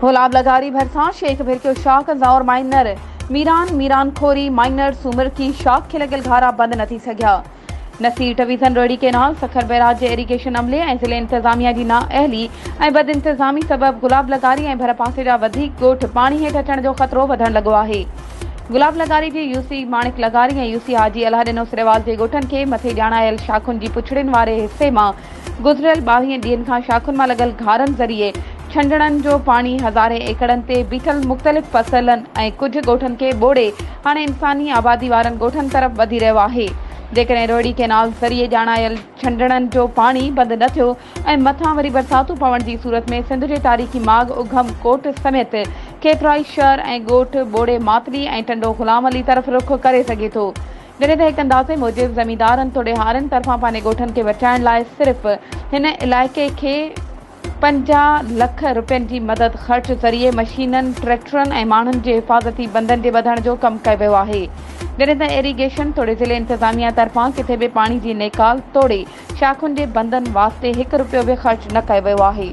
गुलाब लगारी भरसा शेख भिरकियो शाख ज़ौर माइनर मीरान खोरी माइनर सूमर की शाख के लगल घारा बंद न थी सघिया। नसीर टवीज़न रोड़ी केनाल सखर बैराज जे इरीगेशन अमले ऐं ज़िले इंतज़ामिया जी नाअहली ऐं बद इंतज़ामी सबब गुलाब लगारी ऐं भर पासे जा वधीक ॻोठ पाणी हेठि अचण जो ख़तरो वधण लॻो आहे। गुलाब लगारी जी यूसी माणिक लगारी ऐं यूसी हाजी अलाह ॾिनो सिरेवाल जे ॻोठनि खे मथे ॼाणायल शाखुनि जी पुछड़ियुनि वारे हिसे मां गुज़िरियल 22 ॾींहनि खां शाखुनि मां लॻल घारनि ज़रिए छंडणनि जो पाणी हज़ारे एकड़नि ते बीठल मुख़्तलिफ़ फसलनि ऐं कुझु ॻोठनि खे ॿोड़े हाणे इंसानी आबादी वारनि ॻोठनि तरफ़ वधी रहियो आहे। जेकॾहिं रोड़ी कैनाल ज़रिए ॼाणायल छंडणनि जो पाणी बंदि न थियो ऐं मथां वरी बरसातूं पवण जी सूरत में सिंध जे तारीख़ी माग उघम कोट समेत केतिराई शहर ऐं ॻोठ ॿोड़े मातली ऐं टंडो ग़ुलाम अली तरफ़ रुख करे सघे थो। जॾहिं त हिकु अंदाज़े मूजिबि ज़मींदारनि तोड़े हारनि तरफ़ां पंहिंजे ॻोठनि खे बचाइण लाइ सिर्फ़ हिन इलाइक़े खे 50 लख रुपयनि जी मदद ख़र्च ज़रिए मशीननि ट्रैक्टरनि ऐं माण्हुनि जे हिफ़ाज़ती बंदनि जे वधण जो कमु कयो वियो आहे। जॾहिं त इरीगेशन तोड़े ज़िले इंतज़ामिया तरफ़ां किथे बि पाणी जी नेकाल तोड़े शाखुनि जे बंदनि वास्ते 1 रुपयो बि ख़र्च न कयो वियो आहे।